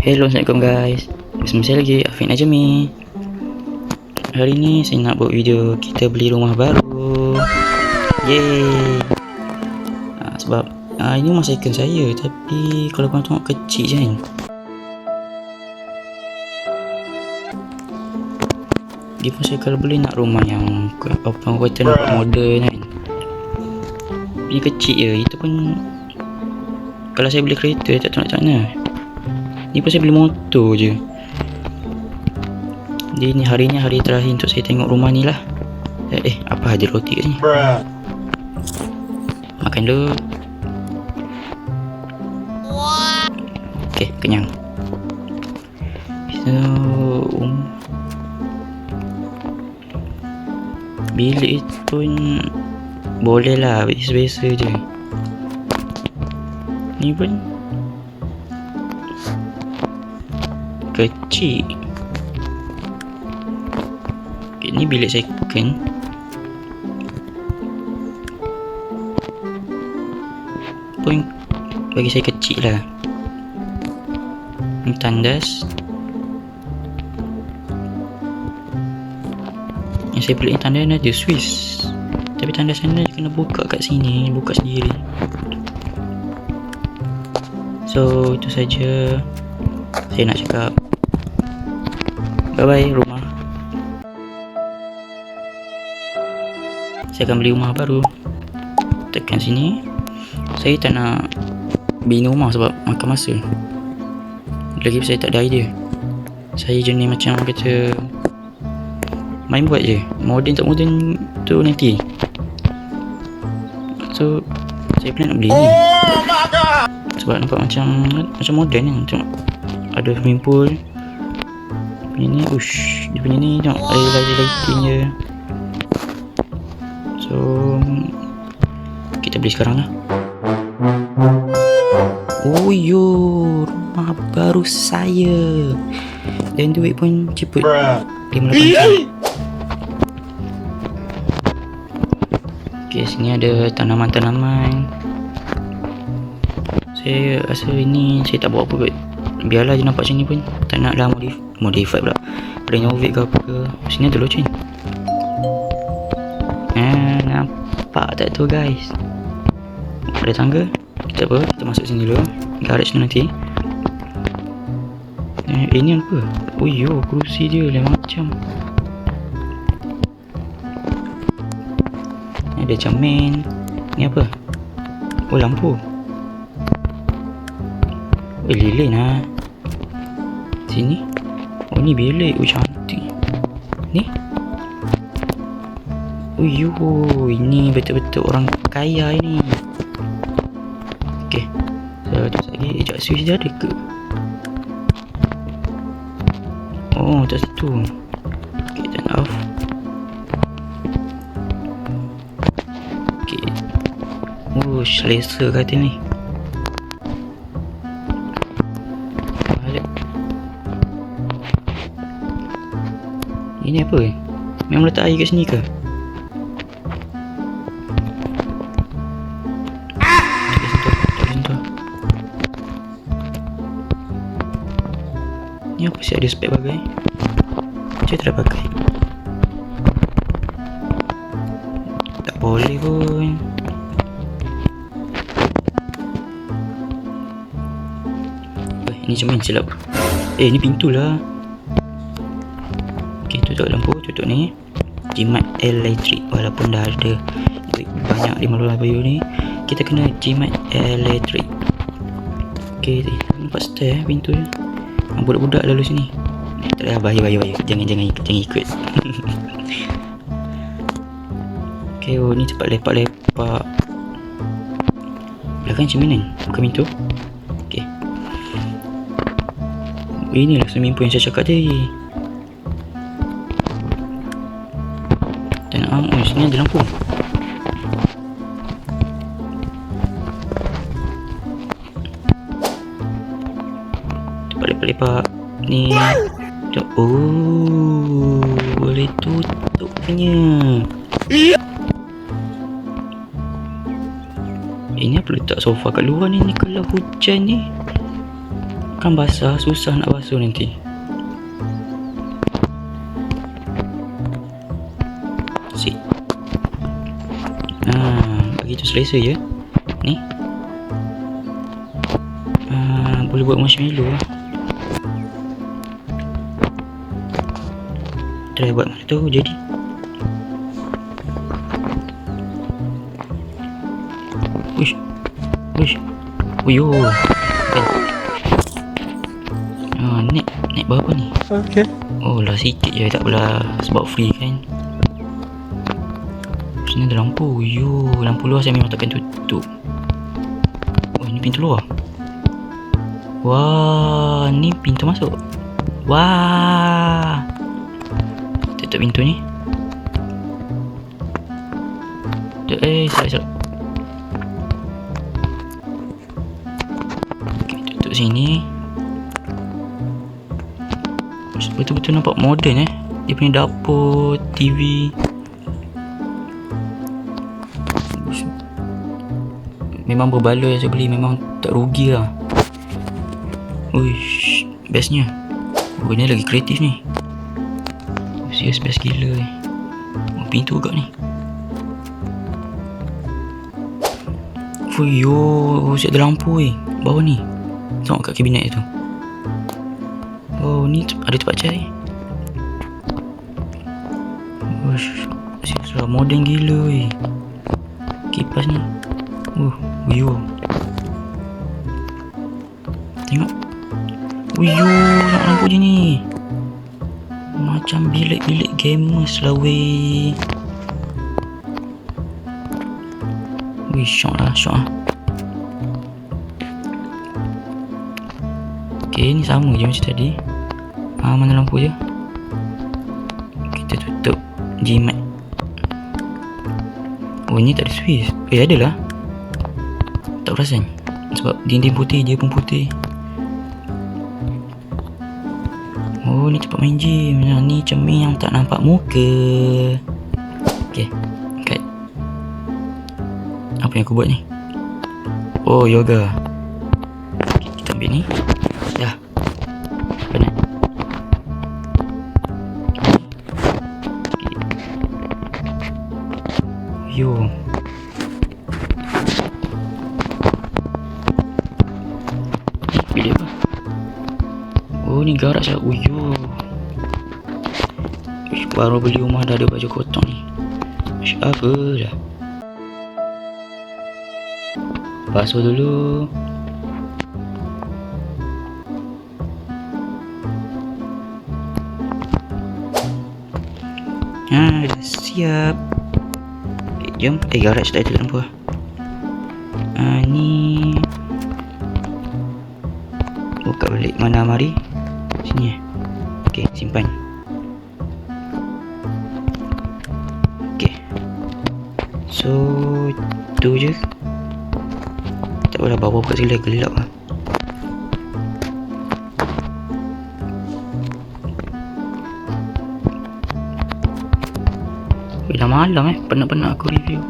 Hello, Assalamualaikum guys. Bersama saya lagi, Afiq Najmi. Hari ni saya nak buat video kita beli rumah baru. Yeay. Sebab ini rumah second saya, tapi kalau korang tengok kecil je kan. Dia pun saya kalau boleh nak rumah yang apa kata nampak modern kan. Ini kecil je, itu pun kalau saya beli kereta tak tahu nak mana. Ni pun saya beli motor je. Jadi ni hari terakhir untuk saya tengok rumah ni lah. Apa ada roti kat sini? Makan dulu. Okay, kenyang. So, bilik itu pun boleh lah, biasa-biasa je. Ni pun kecil. Okay, ni bilik second. Pun bagi saya kecil lah. Ni tandas. Yang saya beli ni tandas ada Swiss, tapi tandas sana kena buka kat sini, buka sendiri. So itu saja saya nak cakap. Bye bye rumah. Saya akan beli rumah baru. Tekan sini. Saya tak nak bina rumah sebab makan masa. Lagi saya tak ada idea. Saya jenis macam kata main buat je. Modern tak modern tu nanti. So saya plan nak beli ni sebab nampak macam modern kan. Macam ada swimming pool. Punya ni, dia punya ni tengok ada lighting je. So kita beli sekarang lah. Oh yo, rumah baru saya. Dan duit pun cepet, 58 juta. Okay, sini ada tanaman-tanaman. Saya rasa ini saya tak buat apa kot. Biarlah je nampak macam ni pun. Tak nak lah modify pula, renovate ke apa ke. Sini ada loceng. Nampak tak tu guys? Ada tangga. Kita apa? Kita masuk sini dulu. Garage tu nanti. Ini apa? Oh yo, kerusi dia lain macam. Ada cermin. Ni apa? Oh, lampu. Lilin lah. Sini. Oh, ni bilik. Oh, cantik. Ni. Oh yo, ini betul-betul orang kaya ini. Okay. So, terus lagi. Sekejap, switch dia ada ke? Oh, tak situ. Okay, turn off. Okay. Oh, selesa kata ni. Ini apa? Memang letak air kat sini ke? Tak sentuh. Ni apa sih ada spek bagai? Macam tak pakai. Tak boleh pun. Ini cermin silap. Ni pintu lah. Okay, tutup lampu, tutup ni. Jimat elektrik. Walaupun dah ada banyak di malu bayu ni, kita kena jimat elektrik. Okay, nampak stair pintu je. Budak-budak lalu sini. Tak ada, bahaya. Jangan ikut. Okay, oh ni tempat lepak-lepak. Belakang cerminan, buka pintu. Okay. Inilah swimming pool yang saya cakap tadi. Sini ada lampu. Tempat lepak-lepak ni. Oh, boleh tutup punya. Ini apa letak sofa kat luar ni? Ni kalau hujan ni Kan basah, susah nak basuh nanti. Sik. Begitu selesa je. Ni. Boleh buat marshmallow lah. Try buat mana tu jadi. Wish. Uyo. Naik berapa ni? Okay. Oh lah sikit je, tak apalah, sebab free kan. Sini ada lampu. Yo, lampu luar saya memang takkan tutup. Oh, ni pintu luar. Wah, ni pintu masuk. Wah. Tutup pintu ni. Salah. Okay, tutup sini. Betul-betul nampak moden Dia punya dapur, TV. Memang berbaloi saya beli, memang tak rugi lah. Uish, bestnya. Oh, ni lagi kreatif ni. Serius best gila ni. Oh, pintu agak ni. Fuyo, siap ada lampu bawah ni. Tengok kat kabinet tu. Oh, ni ada tempat cai. Uish, serius moden gila kipas ni. Wiyo. Tengok. Wiyo, nak lampu je ni. Macam bilik-bilik gamers lah weh. Wih, syok lah. Okay, ni sama je macam tadi. Mana lampu je? Kita tutup Gmat. Oh, ni tak ada switch. Adalah. Tak perasan. Sebab dinding putih, dia pun putih. Oh, ni tempat main gym. Ni cermin yang tak nampak muka. Okay, cut. Apa yang aku buat ni? Oh, yoga. Okay, kita ambil ni. Dah. Penat. Okay. Yo. Bilik apa? Oh, ni garaj lah. Uyo. Baru beli rumah dah ada baju kotor ni. Apa dah. Basuh dulu. Dah siap. Jom. Garaj tak ada lampu lah. Ni buka balik. Mana mari? Sini. Okay, simpan. Okay. So, tu je. Tak apalah, bawa buka sekali gelap lah. Dah malam penat-penat aku review.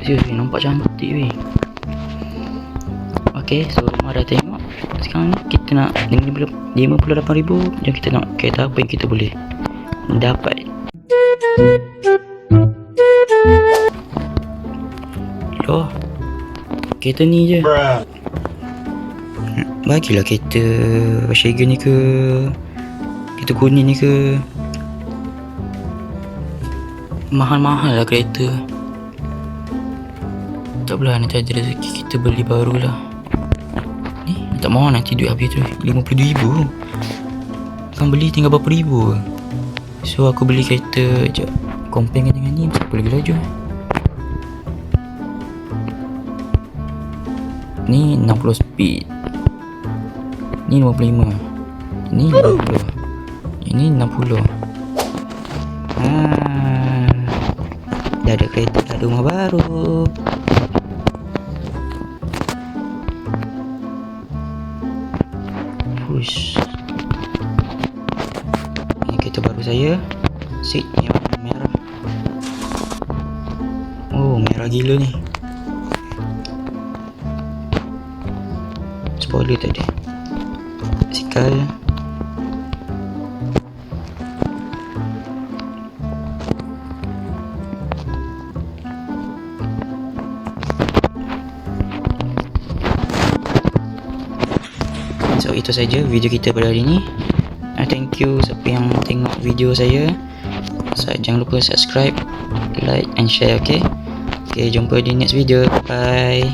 Serius nampak cantik weh. Okay, so rumah dah tengok. Sekarang ni kita nak dengan 58,000. Jom kita nak kereta apa yang kita boleh dapat. Loh, kereta ni je. Bagilah kereta Shagan ni ke, kereta kuning ni ke. Mahal-mahal lah kereta. Tak apalah, nanti ada rezeki kita beli baru lah. Ni tak mahu nanti duit habis tu. 52,000 kan beli tinggal berapa ribu. So aku beli kereta. Sekejap, compare dengan ni berapa lagi laju. Ni 60 speed, ni 55, ni 50, ini 60. Dah ada kereta, dah ada rumah baru. Push. Ini kereta baru saya. Seat ni warna merah. Oh, merah gila ni. spoiler tadi. Sikal. So itu saja video kita pada hari ini. Thank you siapa yang tengok video saya. Jangan lupa subscribe, like and share. Okay, jumpa di next video. Bye.